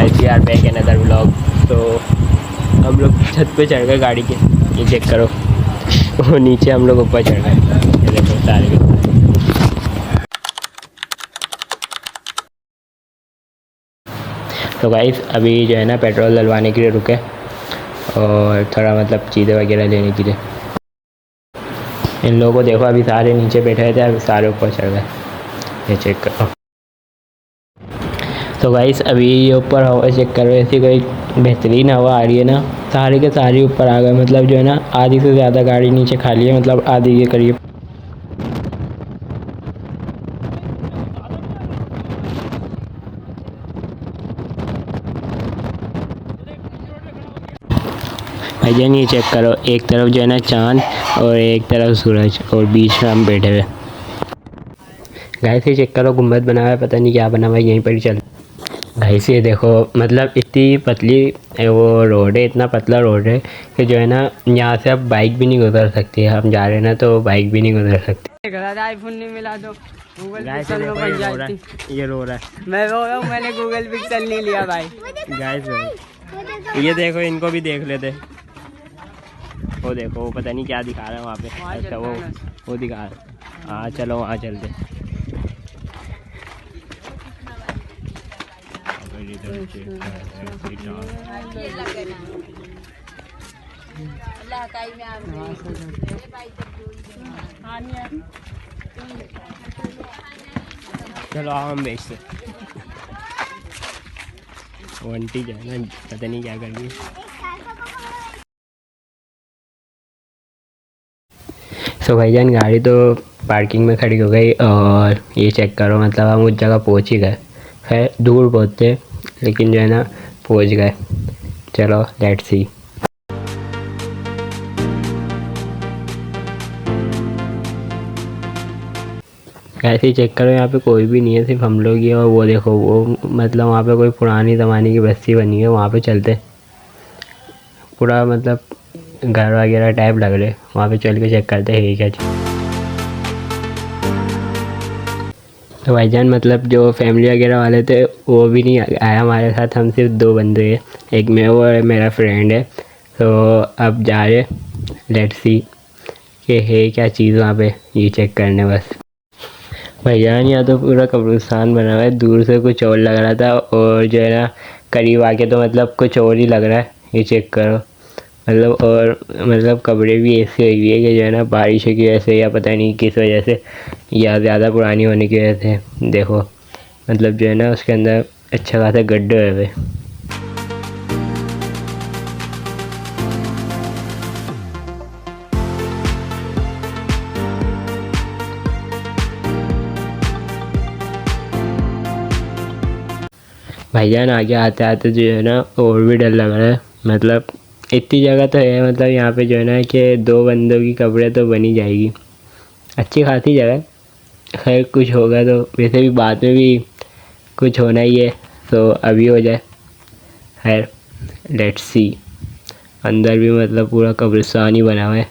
Guys we are back in other vlog. तो हम लोग छत पे चढ़ गए गाड़ी के, ये चेक करो। वो नीचे हम लोग ऊपर चढ़ गए, ये देखो सारे के। तो गाइस अभी जो है ना पेट्रोल डलवाने के लिए रुके और थोड़ा मतलब चीज़ें वगैरह लेने के लिए। इन लोगों को देखो, अभी सारे नीचे बैठे थे, अभी सारे ऊपर चढ़ गए, ये चेक करो। तो गाइस अभी ये ऊपर हवा चेक करो, ऐसी कोई बेहतरीन हवा आ रही है ना, सारे के सारे ऊपर आ गए। मतलब जो है ना आधी से ज़्यादा गाड़ी नीचे खाली है, मतलब आधी के करीब। भाईजान ये चेक करो, एक तरफ जो है ना चांद और एक तरफ सूरज और बीच में हम बैठे हुए। गाइस ये चेक करो, गुम्बद बना हुआ है, पता नहीं क्या बना हुआ है, यहीं पर ही चल। गाइस ये देखो, मतलब इतनी पतली वो रोड है, इतना पतला रोड है कि जो है ना यहाँ से अब बाइक भी नहीं गुजर सकती है। हम जा रहे हैं ना तो बाइक भी नहीं गुजर सकती। आईफोन नहीं मिला तो गूगल पिक्सल में बन जाती। ये रो रहा है, मैं रो रहा हूँ, मैंने गूगल पिक्सल नहीं लिया भाई। गाइस ये देखो, इनको भी देख लेते। वो देखो, वो पता नहीं क्या दिखा रहा है वहाँ पे। अच्छा वो दिखा रहा है। हाँ चलो वहाँ चलते। चलो हम बेचते। वंटी जो है ना पता नहीं क्या कर रही है। सो भाईजान गाड़ी तो पार्किंग में खड़ी हो गई और ये चेक करो, मतलब हम उस जगह पहुंच ही गए। है दूर बहुत थे लेकिन जो है ना पहुंच गए। चलो लेट्स सी। ऐसे चेक करो, यहाँ पे कोई भी नहीं है, सिर्फ हम लोग ही हैं। और वो देखो, वो मतलब वहाँ पे कोई पुरानी ज़माने की बस्ती बनी है, वहाँ पे चलते। पूरा मतलब घर वगैरह टाइप लग रहे, वहाँ पे चल के चेक करते हैं क्या चीज़। तो भाईजान मतलब जो फैमिली वगैरह वाले थे वो भी नहीं आया हमारे साथ, हम सिर्फ 2 बंदे हैं, एक मैं और मेरा फ्रेंड है। तो अब जा रहे लेट्स सी कि है क्या चीज़ वहाँ पे, ये चेक करने बस। भाईजान यहाँ तो पूरा कब्रिस्तान बना हुआ है, दूर से कुछ और लग रहा था और जो है ना करीब आके तो मतलब कुछ और ही लग रहा है, ये चेक करो। मतलब और मतलब कब्रें भी ऐसी हुई है कि जो है ना बारिश की वजह से या पता नहीं किस वजह से या ज़्यादा पुरानी होने की वजह से देखो, मतलब जो है ना उसके अंदर अच्छा खासा गड्ढे हुए। भाईजान आगे आते आते जो है ना और भी डर लग रहा है। मतलब इतनी जगह तो है, मतलब यहाँ पे जो है ना कि 2 बंदों की कब्रें तो बनी जाएगी, अच्छी खासी जगह। खैर कुछ होगा तो वैसे भी बाद में भी कुछ होना ही है, तो अभी हो जाए। खैर लेट्स सी। अंदर भी मतलब पूरा कब्रिस्तान ही बना हुआ है,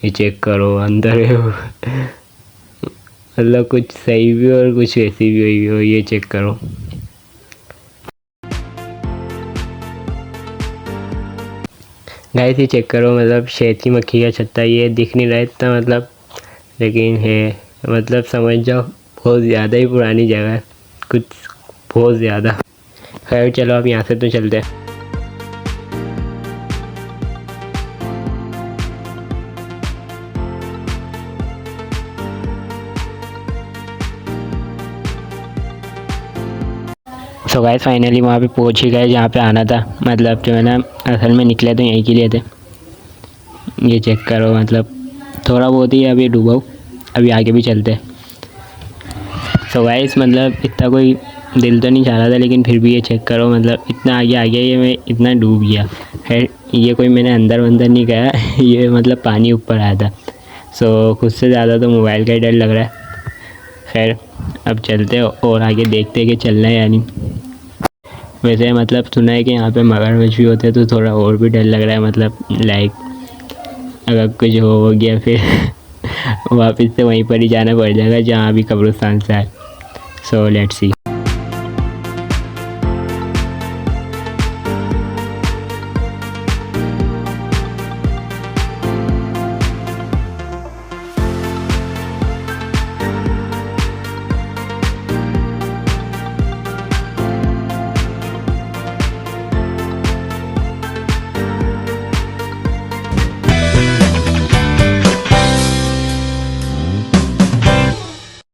ये चेक करो अंदर मतलब कुछ सही भी और कुछ वैसी भी हुई हो, ये चेक करो। गाइस ये चेक करो, मतलब शहद की मक्खी का छत्ता, ये दिख नहीं रहा है इतना मतलब, लेकिन है मतलब समझ जाओ बहुत ज़्यादा ही पुरानी जगह है, कुछ बहुत ज़्यादा। खैर चलो अब यहाँ से तो चलते हैं। सो गाइस फाइनली वहाँ पे पहुँच ही गए जहाँ पे आना था। मतलब जो है ना असल में निकले तो यहीं के लिए थे, ये चेक करो। मतलब थोड़ा बहुत ही अभी डूबा हूँ, अभी आगे भी चलते। सो गाइस मतलब इतना कोई दिल तो नहीं चाह रहा था, लेकिन फिर भी ये चेक करो, मतलब इतना आगे आ गया, ये मैं इतना डूब गया। खैर ये कोई मैंने अंदर वंदर नहीं गया ये मतलब पानी ऊपर आया था। सो खुद से ज़्यादा तो मोबाइल का ही डर लग रहा है। खैर अब चलते और आगे देखते कि चलना है या नहीं। वैसे मतलब सुना है कि यहाँ पे मगरमच्छ भी होते हैं, तो थोड़ा और भी डर लग रहा है। मतलब लाइक अगर कुछ हो गया फिर वापस से वहीं पर ही जाना पड़ जाएगा जहाँ भी कब्रिस्तान से आए। So let's see.